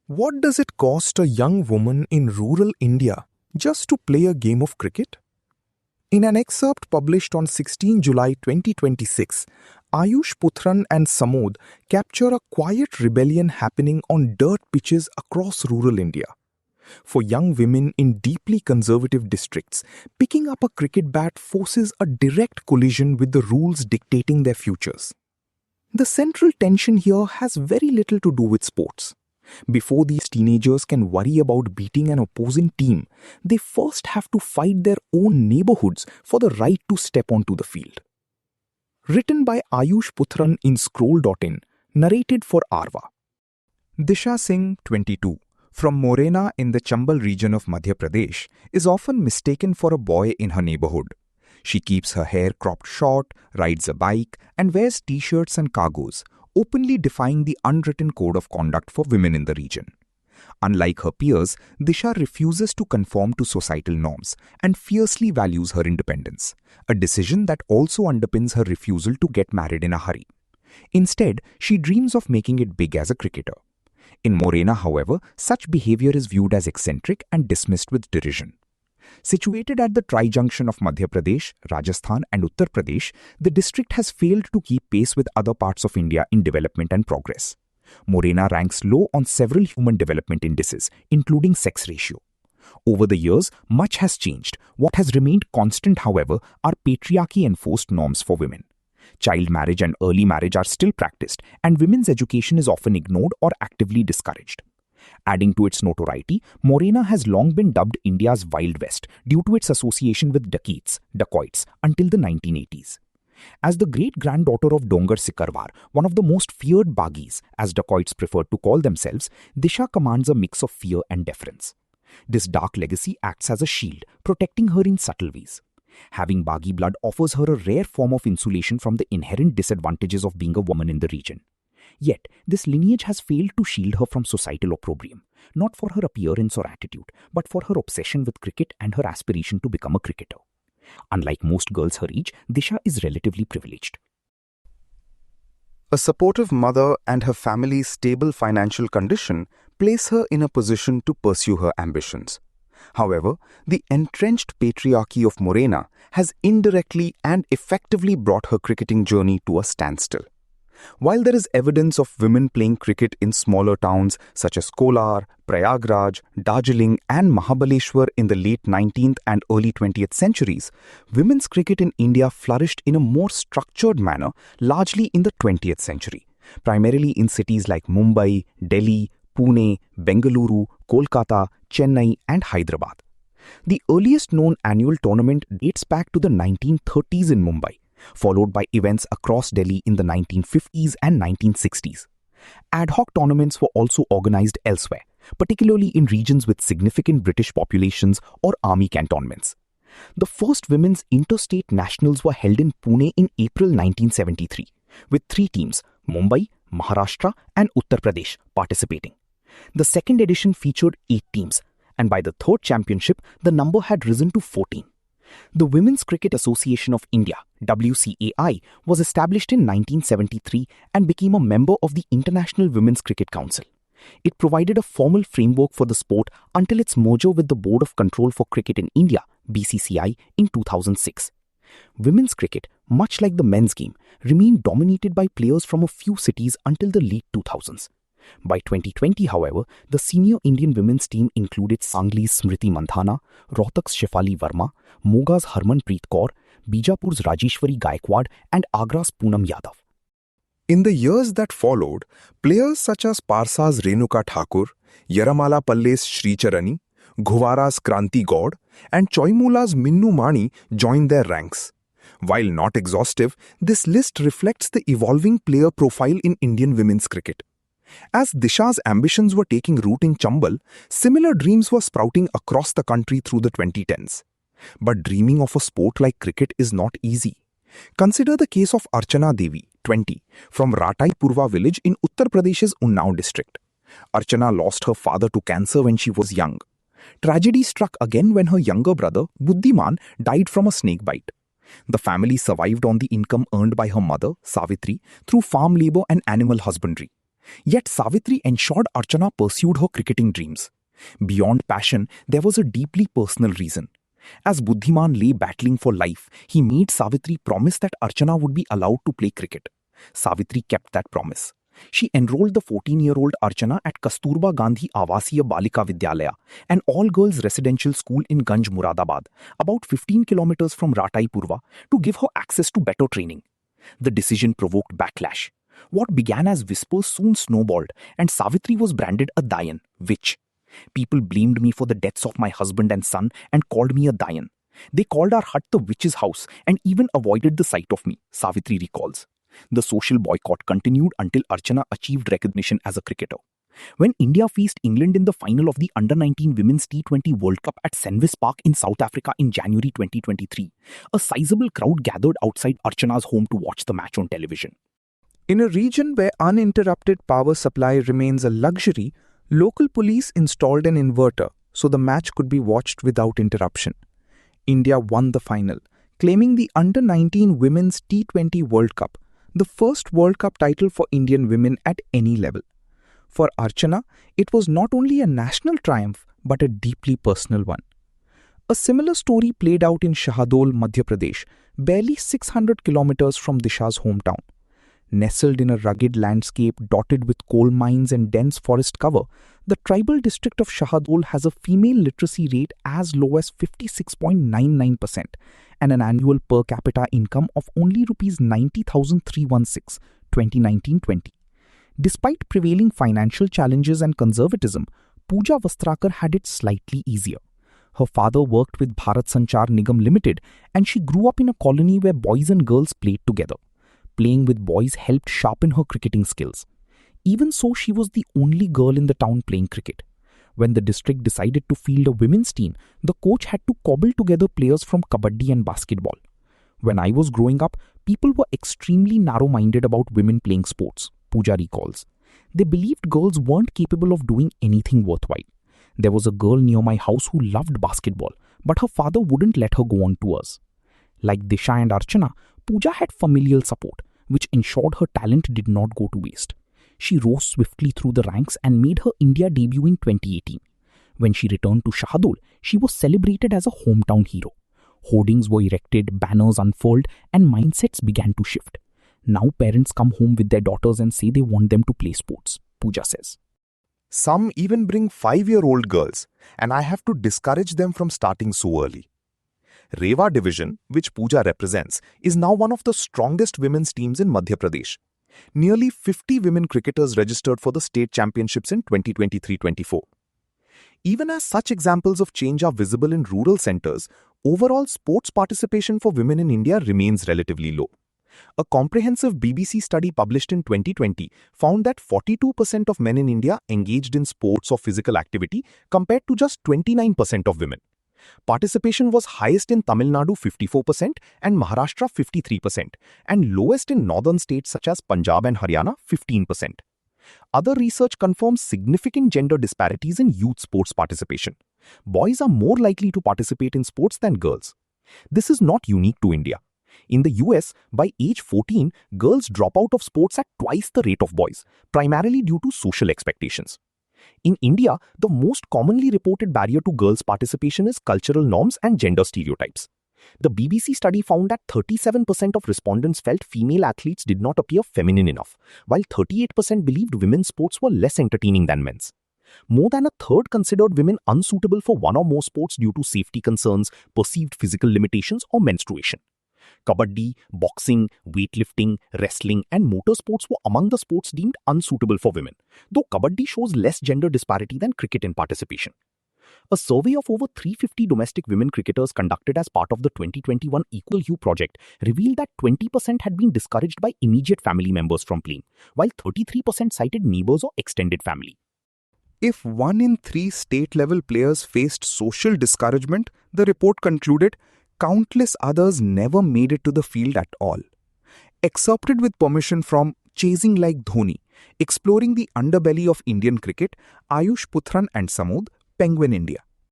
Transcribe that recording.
What does it cost a young woman in rural India just to play a game of cricket? In an excerpt published on 16 July 2026, Aayush Puthran and Samod capture a quiet rebellion happening on dirt pitches across rural India. For young women in deeply conservative districts, picking up a cricket bat forces a direct collision with the rules dictating their futures. The central tension here has very little to do with sports. Before these teenagers can worry about beating an opposing team, they first have to fight their own neighborhoods for the right to step onto the field. Written by Aayush Puthran in Scroll.in, narrated for Arva. Disha Singh, 22, from Morena in the Chambal region of Madhya Pradesh, is often mistaken for a boy in her neighborhood. She keeps her hair cropped short, rides a bike, and wears t-shirts and cargos, openly defying the unwritten code of conduct for women in the region. Unlike her peers, Disha refuses to conform to societal norms and fiercely values her independence, a decision that also underpins her refusal to get married in a hurry. Instead, she dreams of making it big as a cricketer. In Morena, however, such behavior is viewed as eccentric and dismissed with derision. Situated at the tri-junction of Madhya Pradesh, Rajasthan and Uttar Pradesh, the district has failed to keep pace with other parts of India in development and progress. Morena ranks low on several human development indices, including sex ratio. Over the years, much has changed. What has remained constant, however, are patriarchy-enforced norms for women. Child marriage and early marriage are still practiced, and women's education is often ignored or actively discouraged. Adding to its notoriety, Morena has long been dubbed India's Wild West due to its association with dacoits, until the 1980s. As the great-granddaughter of Dongar Sikarwar, one of the most feared bagis, as dacoits preferred to call themselves, Disha commands a mix of fear and deference. This dark legacy acts as a shield, protecting her in subtle ways. Having bagi blood offers her a rare form of insulation from the inherent disadvantages of being a woman in the region. Yet, this lineage has failed to shield her from societal opprobrium, not for her appearance or attitude, but for her obsession with cricket and her aspiration to become a cricketer. Unlike most girls her age, Disha is relatively privileged. A supportive mother and her family's stable financial condition place her in a position to pursue her ambitions. However, the entrenched patriarchy of Morena has indirectly and effectively brought her cricketing journey to a standstill. While there is evidence of women playing cricket in smaller towns such as Kolar, Prayagraj, Darjeeling and Mahabaleshwar in the late 19th and early 20th centuries, women's cricket in India flourished in a more structured manner largely in the 20th century, primarily in cities like Mumbai, Delhi, Pune, Bengaluru, Kolkata, Chennai and Hyderabad. The earliest known annual tournament dates back to the 1930s in Mumbai, followed by events across Delhi in the 1950s and 1960s. Ad hoc tournaments were also organized elsewhere, particularly in regions with significant British populations or army cantonments. The first women's interstate nationals were held in Pune in April 1973, with 3 teams, Mumbai, Maharashtra and Uttar Pradesh, participating. The second edition featured 8 teams, and by the third championship, the number had risen to 14. The Women's Cricket Association of India, WCAI, was established in 1973 and became a member of the International Women's Cricket Council. It provided a formal framework for the sport until its merger with the Board of Control for Cricket in India, BCCI, in 2006. Women's cricket, much like the men's game, remained dominated by players from a few cities until the late 2000s. By 2020, however, the senior Indian women's team included Sangli's Smriti Mandhana, Rohtak's Shefali Verma, Moga's Harmanpreet Kaur, Bijapur's Rajeshwari Gaikwad and Agra's Poonam Yadav. In the years that followed, players such as Parsa's Renuka Thakur, Yaramala Palle's Sri Charani, Ghuvara's Kranti Gaud and Choimula's Minnu Mani joined their ranks. While not exhaustive, this list reflects the evolving player profile in Indian women's cricket. As Disha's ambitions were taking root in Chambal, similar dreams were sprouting across the country through the 2010s. But dreaming of a sport like cricket is not easy. Consider the case of Archana Devi, 20, from Ratai Purva village in Uttar Pradesh's Unnao district. Archana lost her father to cancer when she was young. Tragedy struck again when her younger brother, Buddhiman, died from a snake bite. The family survived on the income earned by her mother, Savitri, through farm labor and animal husbandry. Yet Savitri ensured Archana pursued her cricketing dreams. Beyond passion, there was a deeply personal reason. As Buddhiman lay battling for life, he made Savitri promise that Archana would be allowed to play cricket. Savitri kept that promise. She enrolled the 14-year-old Archana at Kasturba Gandhi Avasiya Balika Vidyalaya, an all-girls residential school in Ganj, Muradabad, about 15 kilometers from Ratai Purva, to give her access to better training. The decision provoked backlash. What began as whispers soon snowballed, and Savitri was branded a Dayan, witch. People blamed me for the deaths of my husband and son and called me a Dayan. They called our hut the witch's house and even avoided the sight of me, Savitri recalls. The social boycott continued until Archana achieved recognition as a cricketer. When India faced England in the final of the Under-19 Women's T20 World Cup at Senvis Park in South Africa in January 2023, a sizable crowd gathered outside Archana's home to watch the match on television. In a region where uninterrupted power supply remains a luxury, local police installed an inverter so the match could be watched without interruption. India won the final, claiming the Under-19 Women's T20 World Cup, the first World Cup title for Indian women at any level. For Archana, it was not only a national triumph but a deeply personal one. A similar story played out in Shahadol, Madhya Pradesh, barely 600 kilometers from Disha's hometown. Nestled in a rugged landscape dotted with coal mines and dense forest cover, the tribal district of Shahadol has a female literacy rate as low as 56.99% and an annual per capita income of only Rs 90,316, 2019-20. Despite prevailing financial challenges and conservatism, Pooja Vastrakar had it slightly easier. Her father worked with Bharat Sanchar Nigam Limited, and she grew up in a colony where boys and girls played together. Playing with boys helped sharpen her cricketing skills. Even so, she was the only girl in the town playing cricket. When the district decided to field a women's team, the coach had to cobble together players from kabaddi and basketball. When I was growing up, people were extremely narrow-minded about women playing sports, Pooja recalls. They believed girls weren't capable of doing anything worthwhile. There was a girl near my house who loved basketball, but her father wouldn't let her go on tours. Like Disha and Archana, Pooja had familial support, which ensured her talent did not go to waste. She rose swiftly through the ranks and made her India debut in 2018. When she returned to Shahadol, she was celebrated as a hometown hero. Hoardings were erected, banners unfurled, and mindsets began to shift. Now parents come home with their daughters and say they want them to play sports, Pooja says. Some even bring 5-year-old girls, and I have to discourage them from starting so early. Rewa division, which Pooja represents, is now one of the strongest women's teams in Madhya Pradesh. Nearly 50 women cricketers registered for the state championships in 2023-24. Even as such examples of change are visible in rural centers, overall sports participation for women in India remains relatively low. A comprehensive BBC study published in 2020 found that 42% of men in India engaged in sports or physical activity compared to just 29% of women. Participation was highest in Tamil Nadu 54% and Maharashtra 53%, and lowest in northern states such as Punjab and Haryana 15%. Other research confirms significant gender disparities in youth sports participation. Boys are more likely to participate in sports than girls. This is not unique to India. In the US, by age 14, girls drop out of sports at twice the rate of boys, primarily due to social expectations. In India, the most commonly reported barrier to girls' participation is cultural norms and gender stereotypes. The BBC study found that 37% of respondents felt female athletes did not appear feminine enough, while 38% believed women's sports were less entertaining than men's. More than a third considered women unsuitable for one or more sports due to safety concerns, perceived physical limitations, or menstruation. Kabaddi, boxing, weightlifting, wrestling, and motor sports were among the sports deemed unsuitable for women, though Kabaddi shows less gender disparity than cricket in participation. A survey of over 350 domestic women cricketers conducted as part of the 2021 Equal You project revealed that 20% had been discouraged by immediate family members from playing, while 33% cited neighbors or extended family. If 1 in 3 state-level players faced social discouragement, the report concluded, countless others never made it to the field at all. Excerpted with permission from Chasing Like Dhoni, Exploring the Underbelly of Indian Cricket, Aayush Puthran and Samod, Penguin India.